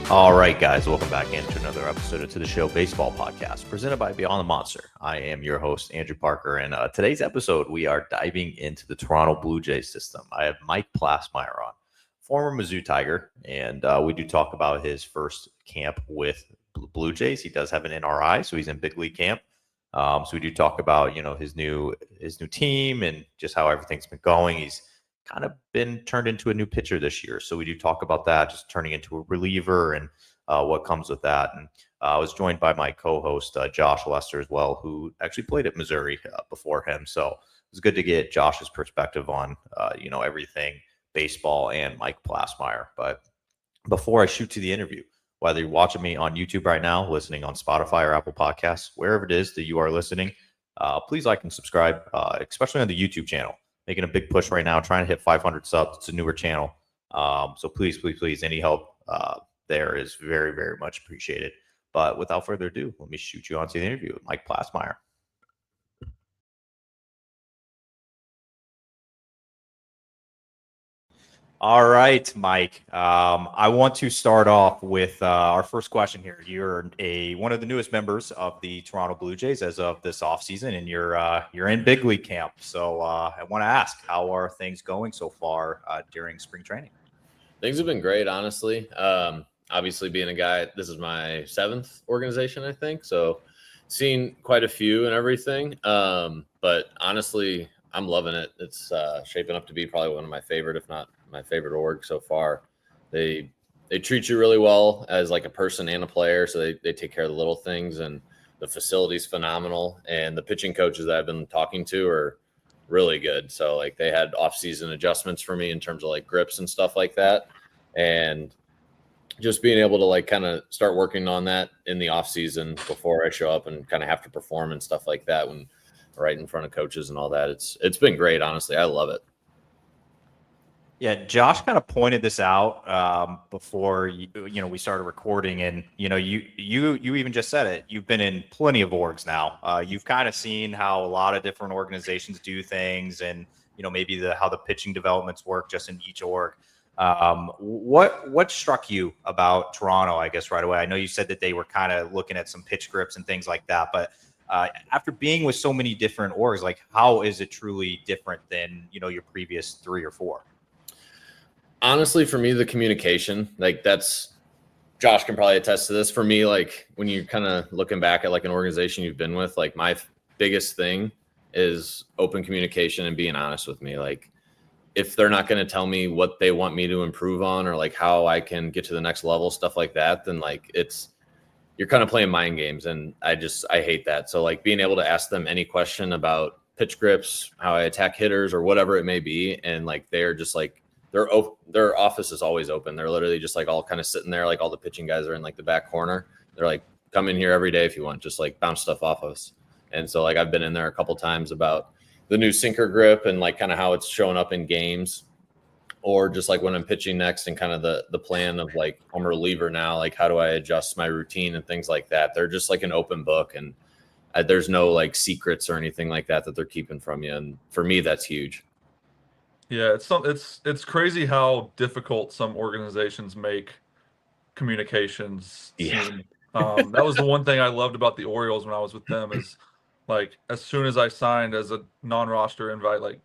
All right, guys, welcome back into another episode of To The Show Baseball Podcast, presented by Beyond the Monster. I am your host, Andrew Parker, and today's episode, we are diving into the Toronto Blue Jays system. I have Mike Plassmeyer on, former Mizzou Tiger, and we do talk about his first camp with Blue Jays. He does have an NRI, so he's in big league camp. So we do talk about, his new team and just how everything's been going. He's kind of been turned into a new pitcher this year. So we do talk about that, just turning into a reliever and what comes with that. And I was joined by my co-host, Josh Lester as well, who actually played at Missouri before him. So it was good to get Josh's perspective on, everything baseball and Mike Plassmeyer. But before I shoot to the interview, whether you're watching me on YouTube right now, listening on Spotify or Apple Podcasts, wherever it is that you are listening, please like and subscribe, especially on the YouTube channel. Making a big push right now, trying to hit 500 subs. It's a newer channel. So please, any help there is very, very much appreciated. But without further ado, let me shoot you on to the interview with Mike Plassmeyer. All right, Mike. I want to start off with our first question here. You're one of the newest members of the Toronto Blue Jays as of this offseason, and you're in big league camp. So I want to ask, how are things going so far during spring training? Things have been great, honestly. Obviously, being a guy, this is my 7th organization, I think. So seen quite a few and everything. But honestly, I'm loving it. It's shaping up to be probably one of my favorite, if not my favorite org so far. They treat you really well as like a person and a player. So they take care of the little things, and the facility's phenomenal. And the pitching coaches that I've been talking to are really good. So like they had off-season adjustments for me in terms of like grips and stuff like that. And just being able to like kind of start working on that in the off season before I show up and kind of have to perform and stuff like that when right in front of coaches and all that. It's been great. Honestly, I love it. Yeah, Josh kind of pointed this out before we started recording, and you even just said it. You've been in plenty of orgs now. You've kind of seen how a lot of different organizations do things, and maybe how the pitching developments work just in each org. What struck you about Toronto, I guess, right away? I know you said that they were kind of looking at some pitch grips and things like that, but after being with so many different orgs, like how is it truly different than your previous 3 or 4? Honestly, for me, the communication, like that's Josh can probably attest to this. For me, like when you're kind of looking back at like an organization you've been with, like my biggest thing is open communication and being honest with me. Like if they're not going to tell me what they want me to improve on or like how I can get to the next level, stuff like that, then like you're kind of playing mind games. And I hate that. So like being able to ask them any question about pitch grips, how I attack hitters or whatever it may be. And like, they're just like, their office is always open. They're literally just like all kind of sitting there. Like all the pitching guys are in like the back corner. They're like, come in here every day if you want, just like bounce stuff off us. And so like, I've been in there a couple times about the new sinker grip and like kind of how it's showing up in games, or just like when I'm pitching next and kind of the plan of like, I'm a reliever now, like how do I adjust my routine and things like that. They're just like an open book, and there's no like secrets or anything like that they're keeping from you. And for me, that's huge. Yeah, it's crazy how difficult some organizations make communications seem. That was the one thing I loved about the Orioles when I was with them is like as soon as I signed as a non-roster invite, like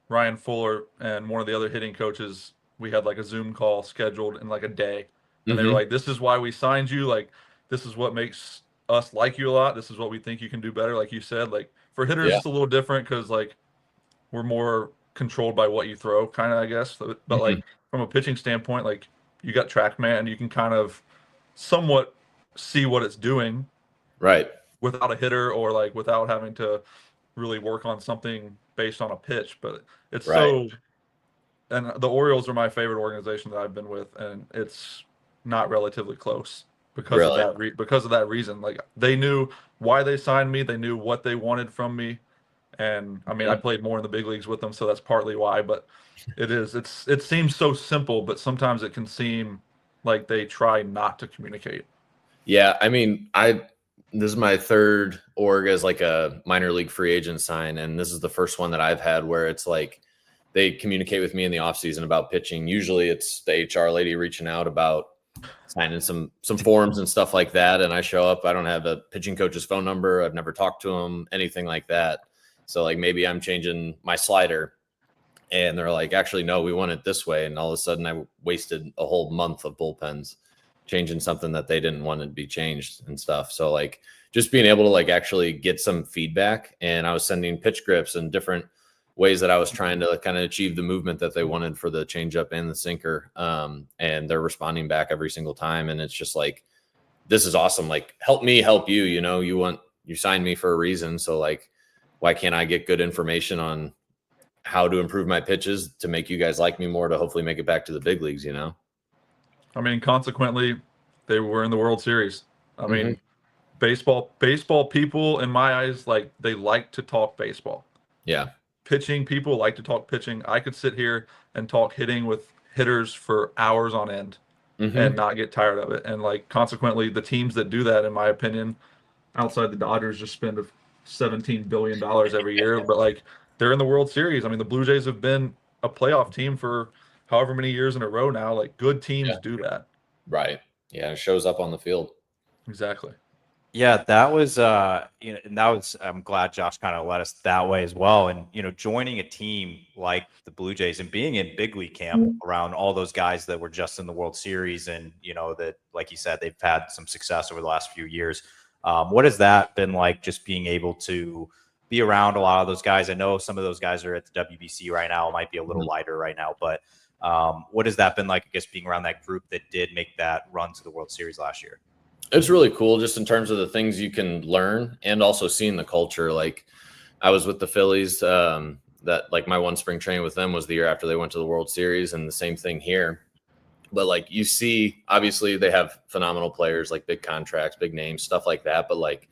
Ryan Fuller and one of the other hitting coaches, we had like a Zoom call scheduled in like a day. And they were like, this is why we signed you. Like, this is what makes us like you a lot. This is what we think you can do better. Like you said, like for hitters, it's a little different because like we're more controlled by what you throw, kind of, I guess. But like from a pitching standpoint, like you got TrackMan, you can kind of somewhat see what it's doing, right, without a hitter or like without having to really work on something based on a pitch. But it's and the Orioles are my favorite organization that I've been with, and it's not relatively close because of that because of that reason. Like they knew why they signed me, they knew what they wanted from me. And I mean, I played more in the big leagues with them, so that's partly why. But it seems so simple, but sometimes it can seem like they try not to communicate. Yeah, I mean, this is my 3rd org as like a minor league free agent sign, and this is the first one that I've had where it's like they communicate with me in the offseason about pitching. Usually it's the HR lady reaching out about signing some forms and stuff like that. And I show up, I don't have a pitching coach's phone number. I've never talked to him, anything like that. So like maybe I'm changing my slider and they're like, actually, no, we want it this way. And all of a sudden I wasted a whole month of bullpens changing something that they didn't want to be changed and stuff. So like just being able to like actually get some feedback. And I was sending pitch grips and different ways that I was trying to kind of achieve the movement that they wanted for the changeup and the sinker. And they're responding back every single time. And it's just like, this is awesome. Like, help me help you, you signed me for a reason. So like, why can't I get good information on how to improve my pitches to make you guys like me more, to hopefully make it back to the big leagues, I mean, consequently, they were in the World Series. I mean, baseball people, in my eyes, like, they like to talk baseball. Yeah. Pitching people like to talk pitching. I could sit here and talk hitting with hitters for hours on end and not get tired of it. And like, consequently, the teams that do that, in my opinion, outside the Dodgers, just spend $17 billion every year. But like, they're in the World Series. I mean, the Blue Jays have been a playoff team for however many years in a row now. Like, good teams do that. Right. Yeah. It shows up on the field. Exactly. Yeah, that was and that was, I'm glad Josh kind of led us that way as well. And joining a team like the Blue Jays and being in big league camp around all those guys that were just in the World Series, and that, like you said, they've had some success over the last few years. What has that been like, just being able to be around a lot of those guys? I know some of those guys are at the WBC right now. It might be a little lighter right now, but what has that been like, I guess, being around that group that did make that run to the World Series last year? It's really cool, just in terms of the things you can learn and also seeing the culture. Like, I was with the Phillies, that like my one spring training with them was the year after they went to the World Series, and the same thing here. But like, you see, obviously they have phenomenal players, like big contracts, big names, stuff like that. But like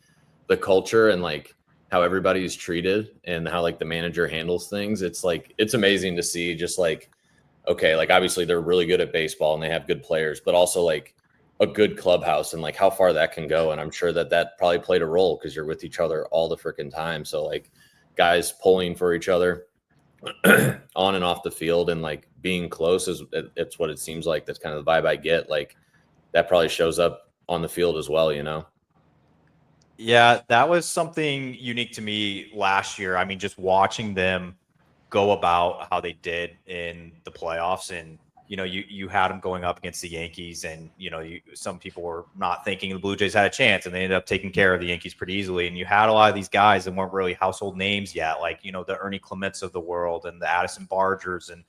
the culture and like how everybody is treated and how like the manager handles things, it's like, it's amazing to see. Just like, okay, like obviously they're really good at baseball and they have good players, but also like a good clubhouse and like how far that can go. And I'm sure that probably played a role, because you're with each other all the freaking time. So like guys pulling for each other on and off the field and like being close it's what it seems like. That's kind of the vibe I get. Like, that probably shows up on the field as well, Yeah, that was something unique to me last year. I mean, just watching them go about how they did in the playoffs, and you had them going up against the Yankees, and some people were not thinking the Blue Jays had a chance, and they ended up taking care of the Yankees pretty easily. And you had a lot of these guys that weren't really household names yet, like the Ernie Clements of the world and the Addison Bargers, and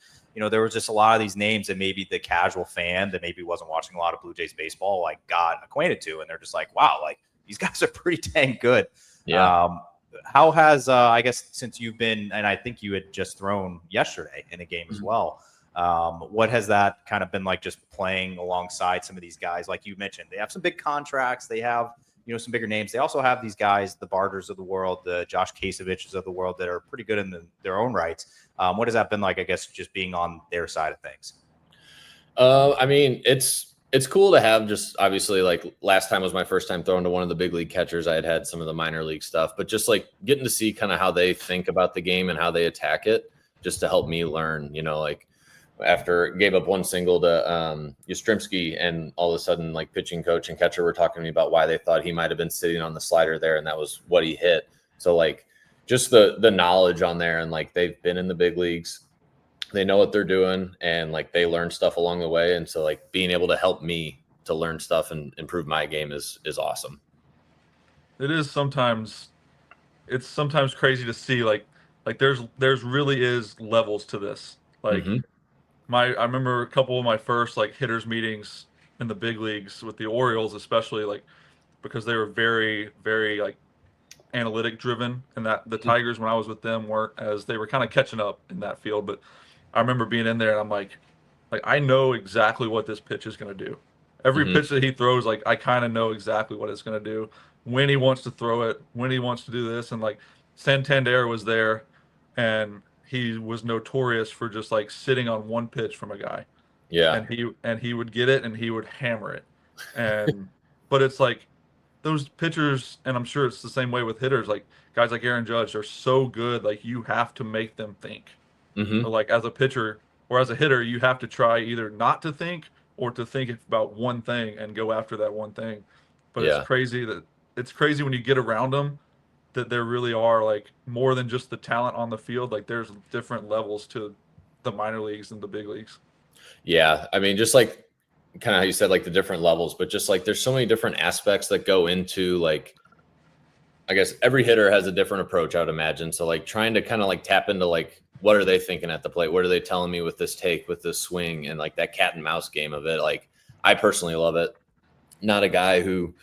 there was just a lot of these names that maybe the casual fan that maybe wasn't watching a lot of Blue Jays baseball like got acquainted to, and they're just like, wow, like these guys are pretty dang good. Yeah. How has I guess since you've been, and I think you had just thrown yesterday in a game as well. What has that kind of been like, just playing alongside some of these guys? Like you mentioned, they have some big contracts. They have, some bigger names. They also have these guys, the Barters of the world, the Josh Kaseviches of the world, that are pretty good in their own rights. What has that been like, I guess, just being on their side of things? I mean, it's cool to have, just obviously, like last time was my first time throwing to one of the big league catchers. I had some of the minor league stuff, but just like getting to see kind of how they think about the game and how they attack it, just to help me learn, like, after gave up one single to Yastrzemski, and all of a sudden, like, pitching coach and catcher were talking to me about why they thought he might have been sitting on the slider there, and that was what he hit. So like, just the knowledge on there, and like, they've been in the big leagues, they know what they're doing, and like, they learn stuff along the way. And so like, being able to help me to learn stuff and improve my game is awesome. It's sometimes crazy to see like there's really is levels to this. Like, I remember a couple of my first like hitters meetings in the big leagues with the Orioles, especially, like, because they were very, very like analytic driven, and that the Tigers, when I was with them, weren't, as they were kind of catching up in that field. But I remember being in there and I'm like I know exactly what this pitch is going to do. Every pitch that he throws, like, I kind of know exactly what it's going to do, when he wants to throw it, when he wants to do this. And like, Santander was there, and he was notorious for just like sitting on one pitch from a guy. Yeah. And he would get it and he would hammer it. And but it's like, those pitchers, and I'm sure it's the same way with hitters, like guys like Aaron Judge, are so good, like, you have to make them think. So like, as a pitcher or as a hitter, you have to try either not to think or to think about one thing and go after that one thing. But Yeah. it's crazy when you get around them that there really are like more than just the talent on the field. Like there's different levels to the minor leagues and the big leagues. Yeah. I mean, just like kind of how you said, like the different levels, but just like there's so many different aspects that go into like, I guess every hitter has a different approach, I would imagine. So like trying to kind of like tap into like, what are they thinking at the plate? What are they telling me with this take, with this swing, and like that cat and mouse game of it? Like I personally love it. Not a guy who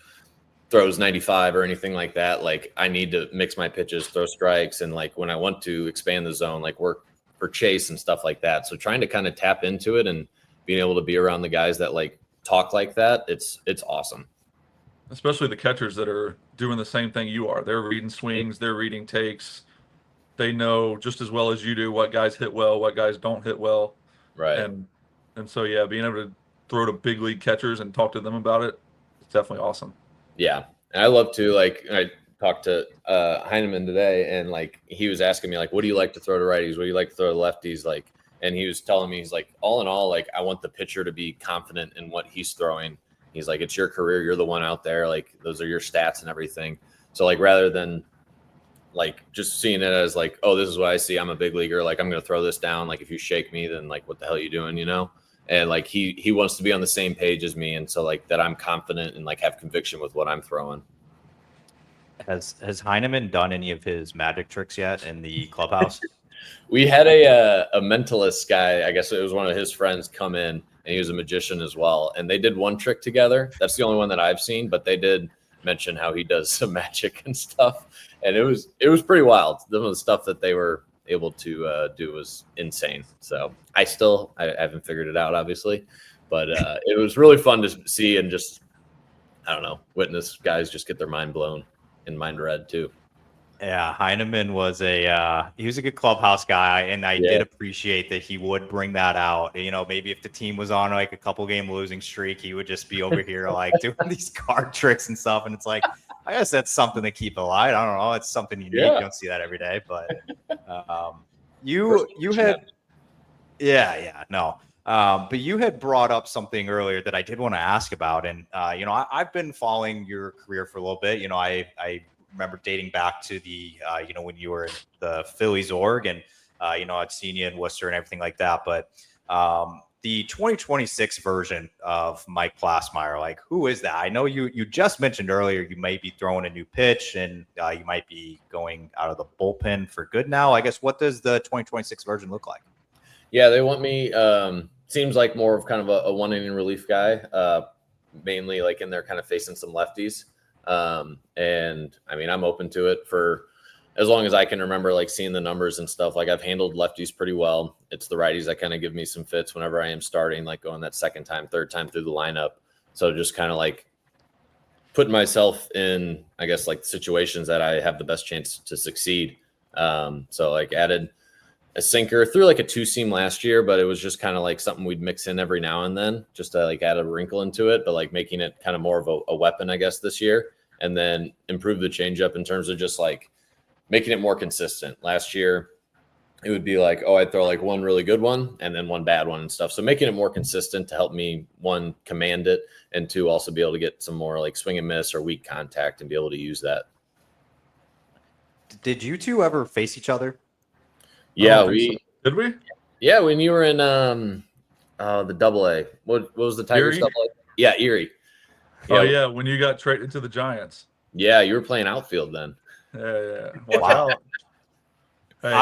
throws 95 or anything like that. Like I need to mix my pitches, throw strikes, and like when I want to expand the zone, like work for chase and stuff like that. So trying to kind of tap into it and being able to be around the guys that like talk like that, it's awesome. Especially the catchers that are doing the same thing you are. They're reading swings, they're reading takes. They know just as well as you do what guys hit well, what guys don't hit well. Right. And so yeah, being able to throw to big league catchers and talk to them about it, it's definitely awesome. Yeah. And I love to, like, I talked to Heineman today, and like he was asking me, like, what do you like to throw to righties? What do you like to throw to lefties? Like, and he was telling me, he's like, all in all, like, I want the pitcher to be confident in what he's throwing. He's like, it's your career. You're the one out there. Like, those are your stats and everything. So, like, rather than like just seeing it as like, oh, this is what I see, I'm a big leaguer, like I'm going to throw this down. Like, if you shake me, then like, what the hell are you doing, you know? And like, he wants to be on the same page as me. And so like that I'm confident and like have conviction with what I'm throwing. Has Heineman done any of his magic tricks yet in the clubhouse? We had a mentalist guy, I guess it was one of his friends, come in, and he was a magician as well. And they did one trick together. That's the only one that I've seen, but they did mention how he does some magic and stuff. And it was pretty wild. Some of the stuff that they were able to do was insane. So I haven't figured it out, obviously, but it was really fun to see and just, I don't know, witness guys just get their mind blown and mind read too. Yeah, Heineman was he was a good clubhouse guy, and I did appreciate that he would bring that out. You know, maybe if the team was on like a couple game losing streak, he would just be over here like doing these card tricks and stuff. And it's like, I guess that's something to keep alive. I don't know, it's something unique. You don't see that every day, but you had, but you had brought up something earlier that I did want to ask about, and you know, I've been following your career for a little bit. You know, I remember dating back to the you know, when you were in the Phillies org, and you know, I'd seen you in Worcester and everything like that. But the 2026 version of Mike Plassmeyer, like, who is that? I know you just mentioned earlier you may be throwing a new pitch, and you might be going out of the bullpen for good now. I guess, what does the 2026 version look like? Yeah, they want me. Seems like more of kind of a one inning relief guy, mainly like in there kind of facing some lefties. And I mean, I'm open to it for as long as I can remember, like seeing the numbers and stuff. Like I've handled lefties pretty well. It's the righties that kind of give me some fits whenever I am starting, like going that second time, third time through the lineup. So just kind of like putting myself in, I guess, like situations that I have the best chance to succeed. So like added a sinker, threw like a two seam last year, but it was just kind of like something we'd mix in every now and then just to like add a wrinkle into it, but like making it kind of more of a weapon, I guess, this year. And then improve the changeup in terms of just like making it more consistent. Last year, it would be like, oh, I'd throw like one really good one and then one bad one and stuff. So making it more consistent to help me, one, command it, and two, also be able to get some more like swing and miss or weak contact and be able to use that. Did you two ever face each other? Yeah, did we? Yeah, when you were in the AA. What was the Tigers AA? Yeah, Erie. Oh yeah, when you got traded to the Giants. Yeah, you were playing outfield then. Yeah. Watch out. Hey,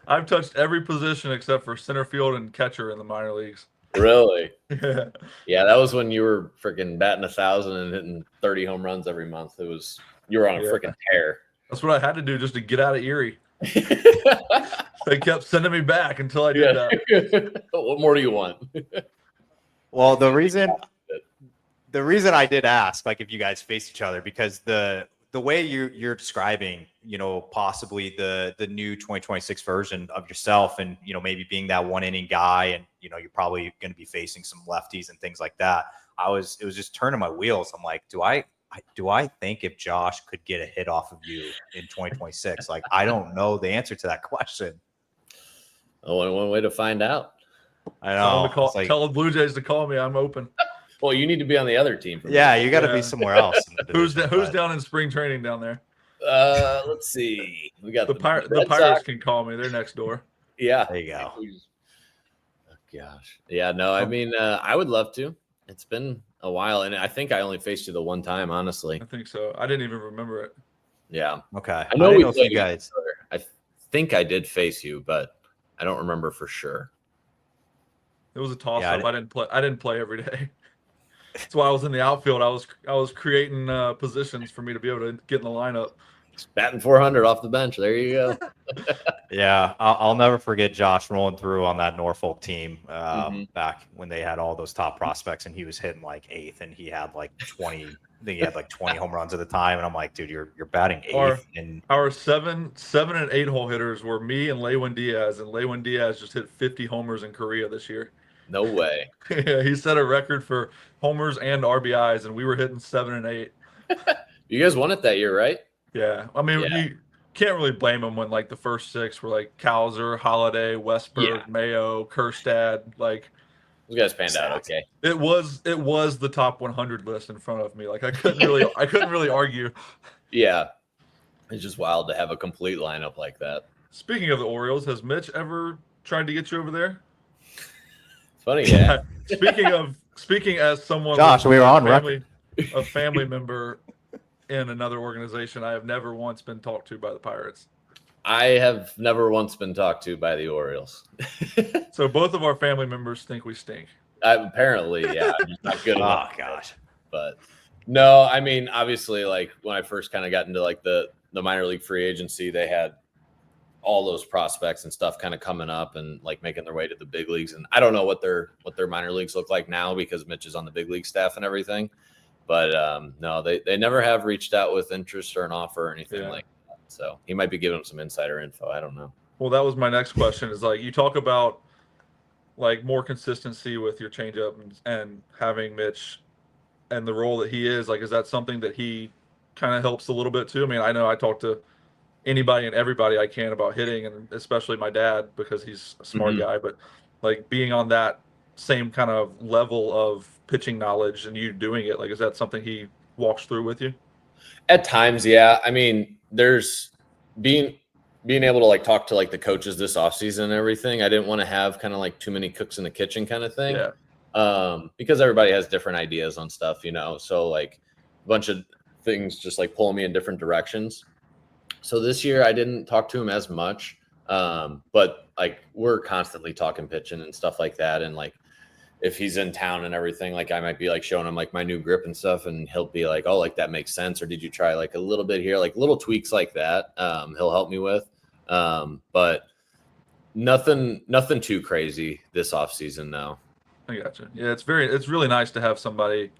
I've touched every position except for center field and catcher in the minor leagues. Really? Yeah. Yeah, that was when you were freaking batting 1,000 and hitting 30 home runs every month. You were on a freaking tear. That's what I had to do just to get out of Erie. They kept sending me back until I did that. What more do you want? Well, the reason I did ask, like, if you guys face each other, because the way you're describing, you know, possibly the new 2026 version of yourself, and, you know, maybe being that one inning guy, and, you know, you're probably going to be facing some lefties and things like that. It was just turning my wheels. I'm like, do I think if Josh could get a hit off of you in 2026? Like, I don't know the answer to that question. Only one way to find out. I know. Tell the Blue Jays to call me. I'm open. Well, you need to be on the other team. Yeah, you got to be somewhere else. In the division, who's down in spring training down there? Let's see. We got the Pirates can call me. They're next door. Yeah, there you go. Oh, gosh. Yeah, no. I mean, I would love to. It's been a while, and I think I only faced you the one time. Honestly, I think so. I didn't even remember it. Yeah. Okay. I know if you guys. I think I did face you, but I don't remember for sure. It was a toss-up. I didn't play every day. That's why I was in the outfield. I was creating positions for me to be able to get in the lineup. Just batting 400 off the bench. There you go. Yeah, I'll never forget Josh rolling through on that Norfolk team back when they had all those top prospects, and he was hitting like 8th, and he had like 20. I think he had like 20 home runs at the time, and I'm like, dude, you're batting 8th. Our 7 and 8 hole hitters were me and Lewin Diaz, and Lewin Diaz just hit 50 homers in Korea this year. No way. Yeah, he set a record for homers and RBIs, and we were hitting 7 and 8. You guys won it that year, right? Yeah, I mean, you can't really blame him when like the first 6 were like Kowser, Holiday, Westberg, Mayo, Kerstad. Like you guys panned out okay. It was the top 100 list in front of me. Like I couldn't really argue. Yeah, it's just wild to have a complete lineup like that. Speaking of the Orioles, has Mitch ever tried to get you over there? Funny, yeah. Speaking as someone, Josh, we were on record. A family member in another organization, I have never once been talked to by the Pirates. I have never once been talked to by the Orioles. So both of our family members think we stink. Apparently, yeah. I'm just not good enough. Oh gosh. But no, I mean, obviously, like when I first kind of got into like the minor league free agency, they had all those prospects and stuff kind of coming up and like making their way to the big leagues. And I don't know what their minor leagues look like now because Mitch is on the big league staff and everything. But no, they never have reached out with interest or an offer or anything like that. So he might be giving them some insider info. I don't know. Well, that was my next question is like you talk about like more consistency with your changeup and having Mitch and the role that he is, like, is that something that he kind of helps a little bit too? I mean, I know I talk to anybody and everybody I can about hitting, and especially my dad because he's a smart guy, but like being on that same kind of level of pitching knowledge and you doing it, like, is that something he walks through with you? At times, yeah. I mean, there's being able to like talk to like the coaches this offseason and everything. I didn't want to have kind of like too many cooks in the kitchen kind of thing. Because everybody has different ideas on stuff, you know. So like a bunch of things just like pulling me in different directions. So this year I didn't talk to him as much. But like we're constantly talking pitching and stuff like that. And like if he's in town and everything, like I might be like showing him like my new grip and stuff, and he'll be like, oh, like that makes sense. Or did you try like a little bit here, like little tweaks like that? He'll help me with. But nothing too crazy this off season now. I gotcha. Yeah, it's really nice to have somebody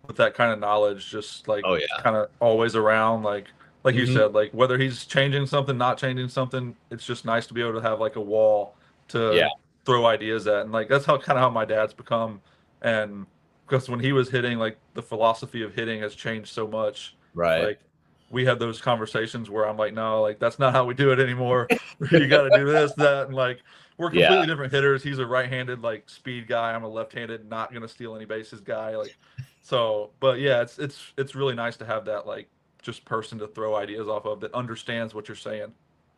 with that kind of knowledge, just like kind of always around, like you said, like whether he's changing something, not changing something, it's just nice to be able to have like a wall to throw ideas at. And like that's how my dad's become. And because when he was hitting, like the philosophy of hitting has changed so much. Right. Like we had those conversations where I'm like, no, like that's not how we do it anymore. You got to do this, that, and like we're completely different hitters. He's a right-handed like speed guy. I'm a left-handed, not gonna steal any bases guy. Like so, but yeah, it's really nice to have that like just person to throw ideas off of that understands what you're saying.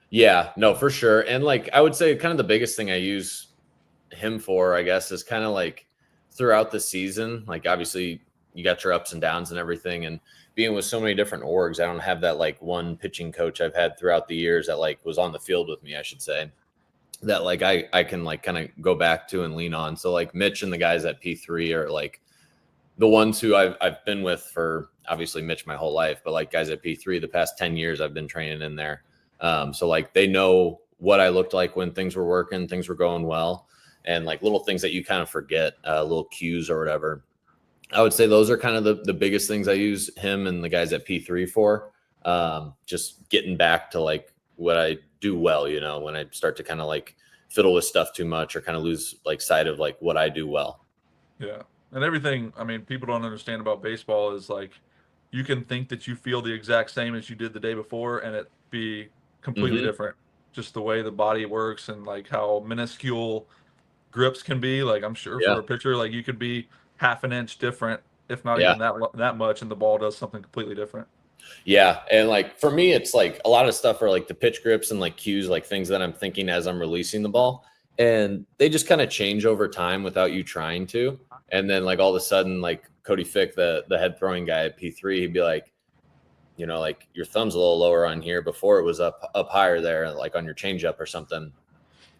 Yeah, no, for sure. And like I would say kind of the biggest thing I use him for, I guess, is kind of like throughout the season, like obviously you got your ups and downs and everything, and being with so many different orgs, I don't have that like one pitching coach I've had throughout the years that like was on the field with me, I should say, that like I can like kind of go back to and lean on. So like Mitch and the guys at P3 are like the ones who I've been with for obviously Mitch my whole life, but like guys at P3 the past 10 years I've been training in there. So like they know what I looked like when things were working, things were going well, and like little things that you kind of forget, little cues or whatever. I would say those are kind of the biggest things I use him and the guys at P3 for. Just getting back to like what I do well, you know, when I start to kind of like fiddle with stuff too much or kind of lose like sight of like what I do well. Yeah. And everything, I mean, people don't understand about baseball is like you can think that you feel the exact same as you did the day before and it be completely different. Just the way the body works and like how minuscule grips can be. Like I'm sure Yeah. for a pitcher, like you could be half an inch different, if not Yeah. even that much, and the ball does something completely different. Yeah. And like for me, it's like a lot of stuff are like the pitch grips and like cues, like things that I'm thinking as I'm releasing the ball. And they just kind of change over time without you trying to. And then like all of a sudden, like Cody Fick, the head throwing guy at P3, he'd be like, you know, like your thumb's a little lower on here. Before it was up higher there, like on your changeup or something.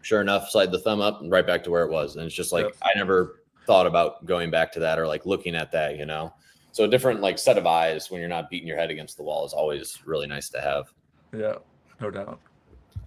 Sure enough, slide the thumb up and right back to where it was. And it's just like, I never thought about going back to that or like looking at that, you know? So a different like set of eyes when you're not beating your head against the wall is always really nice to have. Yeah, no doubt.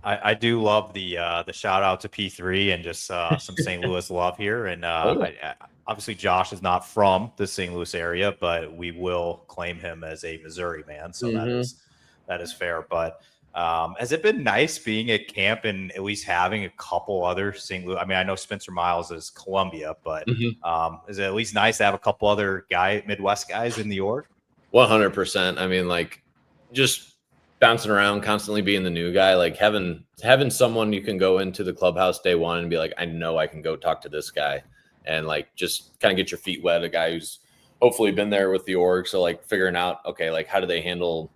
I do love the shout out to P3 and just some St. Louis love here. And obviously Josh is not from the St. Louis area, but we will claim him as a Missouri man. So that is fair. But has it been nice being at camp and at least having a couple other St. Louis? I mean, I know Spencer Miles is Columbia, but is it at least nice to have a couple other Midwest guys in the org? 100%. I mean, like just bouncing around, constantly being the new guy, like having someone you can go into the clubhouse day one and be like, I know I can go talk to this guy and like just kind of get your feet wet. A guy who's hopefully been there with the org. So like figuring out, okay, like how do they handle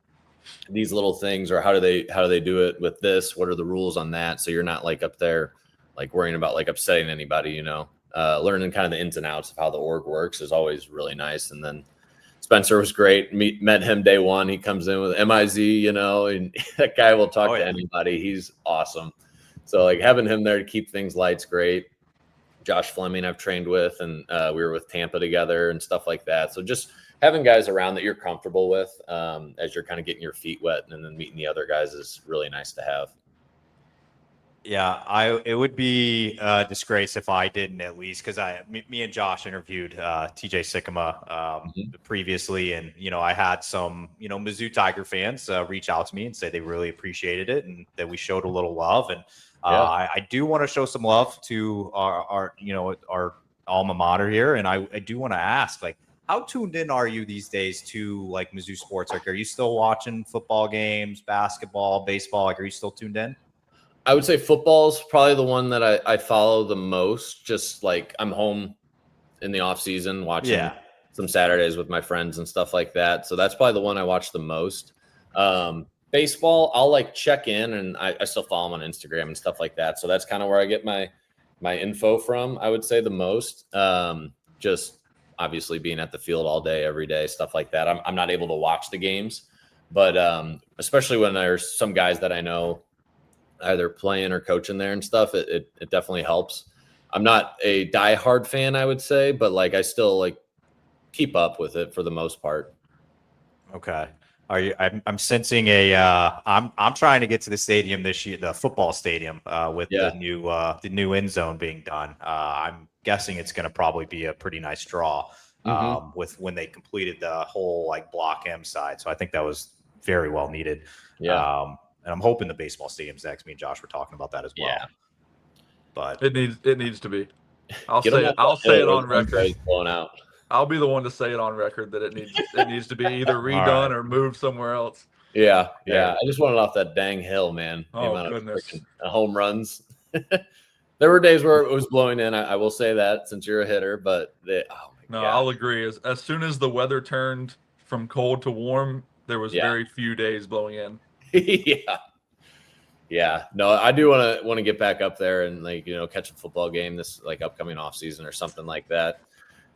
these little things or how do they do it with this? What are the rules on that? So you're not like up there, like worrying about like upsetting anybody, you know, learning kind of the ins and outs of how the org works is always really nice. And then Spencer was great. Met him day one. He comes in with MIZ, you know, and that guy will talk to anybody. He's awesome. So like having him there to keep things light's great. Josh Fleming I've trained with, and we were with Tampa together and stuff like that. So just having guys around that you're comfortable with as you're kind of getting your feet wet and then meeting the other guys is really nice to have. Yeah, it would be a disgrace if I didn't at least, because me and Josh interviewed TJ Sycamore previously, and you know I had some Mizzou Tiger fans reach out to me and say they really appreciated it and that we showed a little love, and I do want to show some love to our alma mater here, and I do want to ask, like, how tuned in are you these days to like Mizzou sports? Like, are you still watching football games, basketball, baseball? Like, are you still tuned in? I would say football is probably the one that I follow the most. Just like I'm home in the off season watching some Saturdays with my friends and stuff like that. So that's probably the one I watch the most. Baseball, I'll like check in and I still follow him on Instagram and stuff like that. So that's kind of where I get my info from, I would say the most. Just obviously being at the field all day, every day, stuff like that. I'm not able to watch the games, but especially when there's some guys that I know either playing or coaching there and stuff, it definitely helps. I'm not a diehard fan, I would say, but like I still like keep up with it for the most part. Okay. I'm sensing I'm trying to get to the stadium this year, the football stadium, with the new end zone being done. I'm guessing it's going to probably be a pretty nice draw with when they completed the whole like block M side. So I think that was very well needed. Yeah. And I'm hoping the baseball stadium's next. Me and Josh were talking about that as well. Yeah. But it needs to be. I'll say it on record. Blown out. I'll be the one to say it on record that it needs to be either redone or moved somewhere else. Yeah. I just wanted off that dang hill, man. Oh, goodness. Home runs. There were days where it was blowing in. I will say that since you're a hitter, but I'll agree. As soon as the weather turned from cold to warm, there was very few days blowing in. Yeah. No, I do want to get back up there and catch a football game this like upcoming off season or something like that.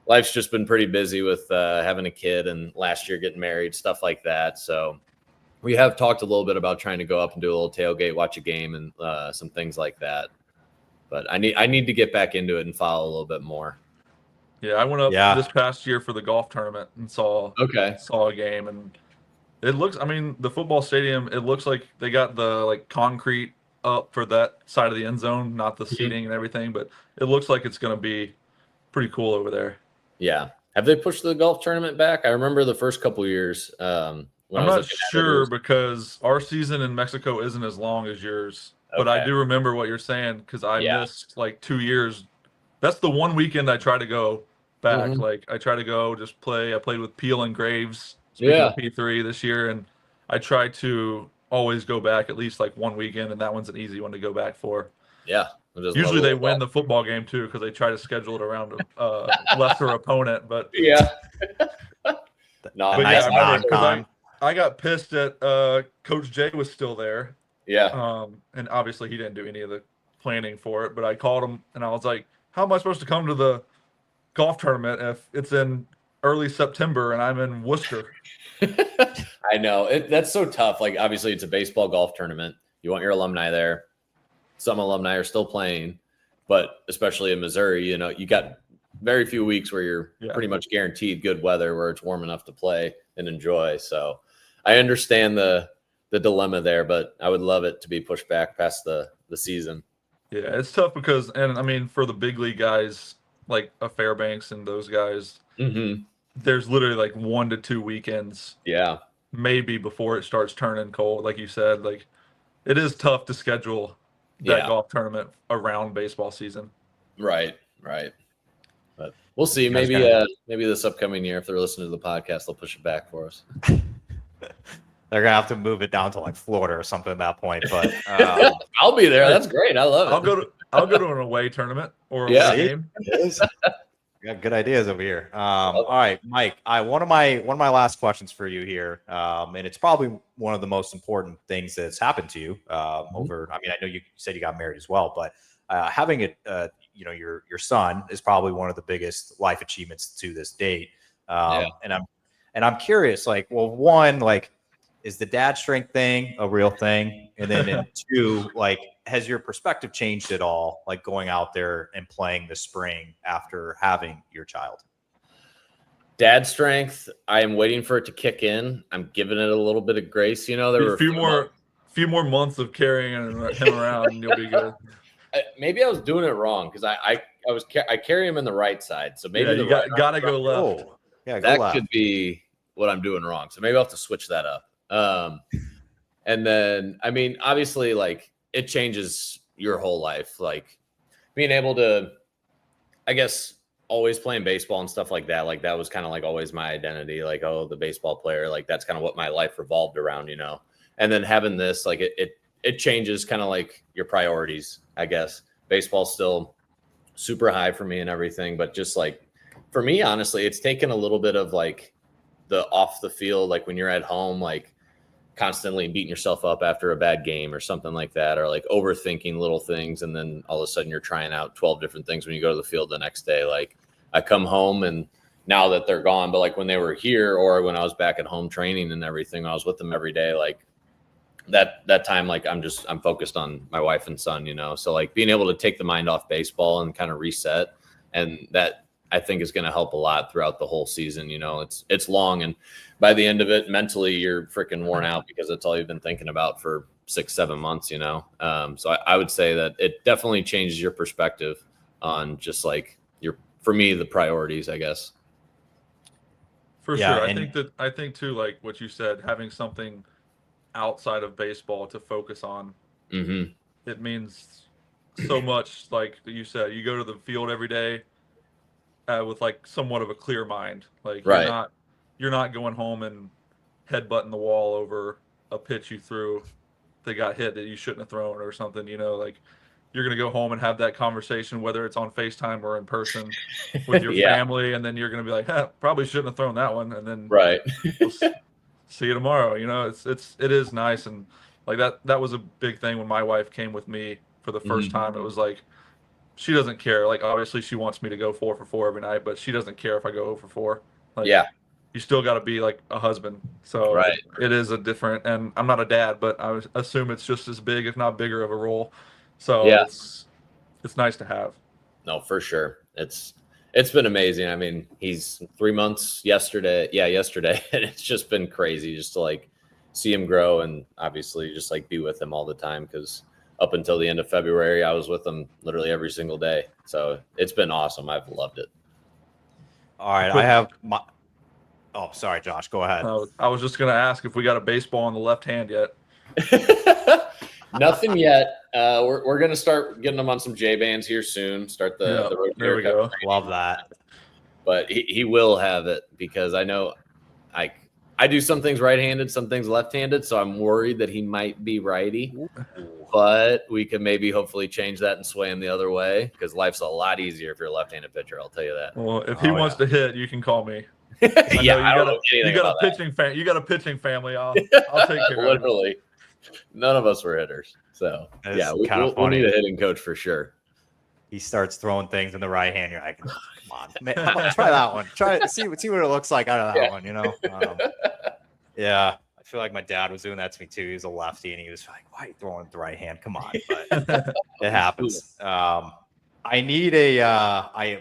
Life's just been pretty busy with having a kid and last year getting married, stuff like that. So we have talked a little bit about trying to go up and do a little tailgate, watch a game, and some things like that. But I need to get back into it and follow a little bit more. Yeah, I went up this past year for the golf tournament and saw a game, and it looks. I mean, the football stadium. It looks like they got the concrete up for that side of the end zone, not the seating and everything. But it looks like it's going to be pretty cool over there. Yeah. Have they pushed the golf tournament back? I remember the first couple of years. I'm not sure because our season in Mexico isn't as long as yours. But I do remember what you're saying because I missed 2 years. That's the one weekend I try to go back. I try to go just play. I played with Peel and Graves, speaking of P3 this year, and I try to always go back at least one weekend, and that one's an easy one to go back for. Yeah. Usually they win the football game too because they try to schedule it around a lesser opponent. But yeah. No, but nice yeah, non-con. I got pissed at Coach Jay was still there. Yeah. And obviously he didn't do any of the planning for it. But I called him and I was like, "How am I supposed to come to the golf tournament if it's in early September and I'm in Worcester?" I know that's so tough. Like, obviously it's a baseball golf tournament. You want your alumni there. Some alumni are still playing, but especially in Missouri, you got very few weeks where you're pretty much guaranteed good weather where it's warm enough to play and enjoy. So I understand the dilemma there, but I would love it to be pushed back past the season. Yeah, it's tough because, and I mean, for the big league guys like a Fairbanks and those guys, there's literally like 1 to 2 weekends. Yeah. Maybe before it starts turning cold, like you said. Like, it is tough to schedule that golf tournament around baseball season. Right. But we'll see. Maybe this upcoming year, if they're listening to the podcast, they'll push it back for us. They're gonna have to move it down to like Florida or something at that point. But I'll be there. That's great. I love it. I'll go to an away tournament or a away game. You got good ideas over here. All right, Mike. One of my last questions for you here, and it's probably one of the most important things that's happened to you over. I mean, I know you said you got married as well, but having your son is probably one of the biggest life achievements to this date. And I'm curious, like, well, one, like, is the dad strength thing a real thing? And then two, like, has your perspective changed at all, like going out there and playing the spring after having your child? Dad strength, I am waiting for it to kick in. I'm giving it a little bit of grace. There were a few more months of carrying him around and you'll be good. Maybe I was doing it wrong because I carry him in the right side. So maybe you gotta go left. Oh, yeah, that could be what I'm doing wrong. So maybe I'll have to switch that up. And then, I mean, obviously, like, it changes your whole life. Like, being able to, I guess, always playing baseball and stuff like that was kind of like always my identity. Like, oh, the baseball player, like, that's kind of what my life revolved around, And then having this, like, it changes kind of like your priorities, I guess. Baseball's still super high for me and everything, but just like, for me, honestly, it's taken a little bit of like the off the field, like when you're at home, like constantly beating yourself up after a bad game or something like that, or like overthinking little things. And then all of a sudden you're trying out 12 different things when you go to the field the next day. Like, I come home and now that they're gone, but like when they were here or when I was back at home training and everything, I was with them every day. Like that time, like I'm focused on my wife and son, so like being able to take the mind off baseball and kind of reset, and that I think is going to help a lot throughout the whole season. It's long, and by the end of it, mentally you're freaking worn out because that's all you've been thinking about for 6-7 months, So I would say that it definitely changes your perspective on just like for me, the priorities, I guess. For sure. I think too, like what you said, having something outside of baseball to focus on, it means so much. Like you said, you go to the field every day with like somewhat of a clear mind. Like you're not going home and headbutting the wall over a pitch you threw that got hit that you shouldn't have thrown or something. Like you're going to go home and have that conversation, whether it's on FaceTime or in person with your family, and then you're going to be like, probably shouldn't have thrown that one, and then we'll see you tomorrow. It is nice, and like that was a big thing when my wife came with me for the first time. It was like, she doesn't care. Like, obviously she wants me to go 4 for 4 every night, but she doesn't care if I go 0 for 4. Like, you still got to be like a husband. So it is a different, and I'm not a dad, but I assume it's just as big, if not bigger, of a role. So it's nice to have. No, for sure. It's been amazing. I mean, he's 3 months yesterday. And it's just been crazy just to like see him grow and obviously just like be with him all the time. Cause up until the end of February, I was with him literally every single day. So it's been awesome. I've loved it. All right. Oh, sorry, Josh, go ahead. I was just going to ask if we got a baseball in the left hand yet. Nothing yet. We're going to start getting them on some J bands here soon. Start the road. There we go. Love that. But he will have it because I know I I do some things right-handed, some things left-handed, so I'm worried that he might be righty. But we can maybe hopefully change that and sway him the other way because life's a lot easier if you're a left-handed pitcher. I'll tell you that. Well, if he wants to hit, you can call me. Yeah, I don't know you got a pitching fan. You got a pitching family. I'll take care of it. Literally, none of us were hitters, so yeah, we'll need a hitting coach for sure. He starts throwing things in the right hand. You're like, come on, man, try that one. Try it. See what it looks like out of that one. You know. Yeah, I feel like my dad was doing that to me too. He was a lefty, and he was like, "Why are you throwing with the right hand? Come on!" But it happens. I need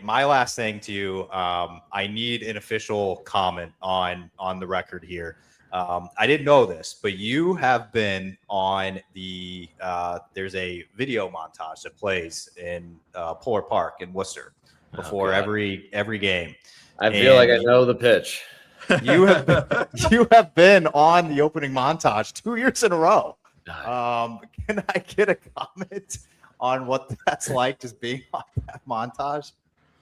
my last thing to you. I need an official comment on the record here. I didn't know this, but you have been on the there's a video montage that plays in Polar Park in Worcester before every game. I feel like I know the pitch. You have been on the opening montage 2 years in a row. Can I get a comment on what that's like, just being on that montage?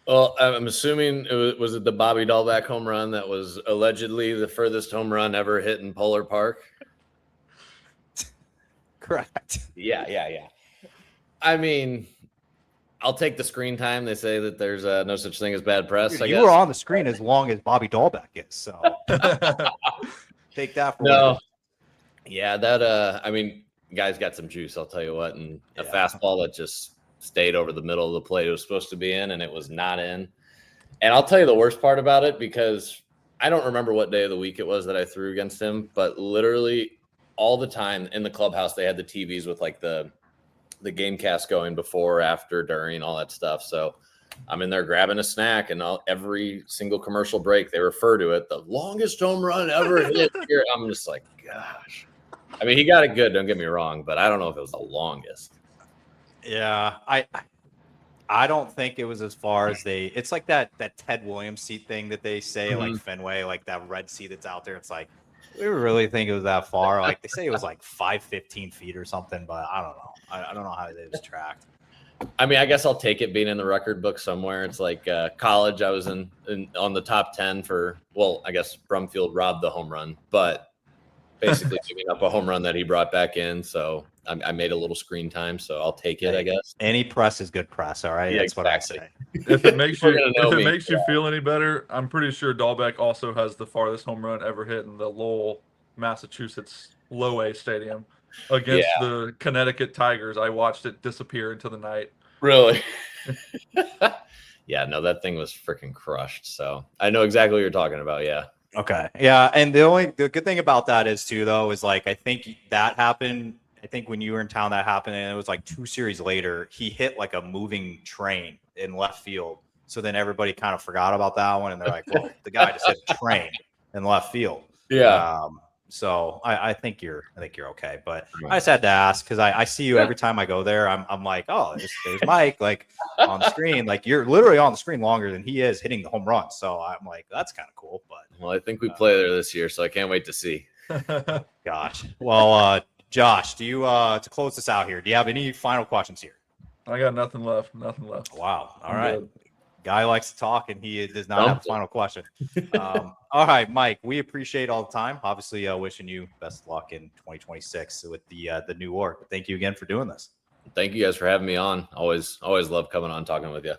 Well, I'm assuming was it the Bobby Dahlbeck home run that was allegedly the furthest home run ever hit in Polar Park? Correct. Yeah. I mean, I'll take the screen time. They say that there's no such thing as bad press. Dude, you were on the screen as long as Bobby Dahlbeck is, so take that for no. Yeah, that I mean, guys got some juice, I'll tell you what, and a fastball that just stayed over the middle of the plate it was supposed to be in, and it was not in. And I'll tell you the worst part about it, because I don't remember what day of the week it was that I threw against him, but literally all the time in the clubhouse they had the TVs with like the game cast going before, after, during, all that stuff. So I'm in there grabbing a snack, and every single commercial break they refer to it, the longest home run ever hit here. I'm just like, gosh. I mean, he got it good, don't get me wrong, but I don't know if it was the longest. Yeah, I don't think it was as far as it's like that Ted Williams seat thing that they say, like Fenway, like that red seat that's out there. It's like, we really think it was that far. Like they say it was like 515 feet or something, but I don't know. I don't know how it was tracked. I mean, I guess I'll take it being in the record book somewhere. It's like college. I was in on the top 10 for, well, I guess Brumfield robbed the home run, but basically giving up a home run that he brought back in. So I made a little screen time, so I'll take it, I guess. Any press is good press, all right? Yeah, that's exactly. what I say. If it makes you feel any better, I'm pretty sure Dahlbeck also has the farthest home run ever hit in the Lowell, Massachusetts Low A Stadium against the Connecticut Tigers. I watched it disappear into the night. Really? Yeah, no, that thing was freaking crushed. So I know exactly what you're talking about. Yeah. Okay. Yeah. And the good thing about that is too, though, is like, I think that happened. I think when you were in town, that happened. And it was like 2 series later, he hit like a moving train in left field. So then everybody kind of forgot about that one. And they're like, well, the guy just hit a train in left field. Yeah. So I think you're okay. But I just had to ask, because I see you every time I go there. I'm like, oh, there's Mike, like on the screen. Like you're literally on the screen longer than he is hitting the home run. So I'm like, that's kind of cool. But well, I think we play there this year, so I can't wait to see. Gosh. Well, Josh, do you to close this out here, do you have any final questions here? I got nothing left. Wow. All right. Good. Guy likes to talk, and he does not have a final question. All right, Mike, we appreciate all the time. Obviously, wishing you best of luck in 2026 with the new org. Thank you again for doing this. Thank you guys for having me on. Always love coming on, talking with you.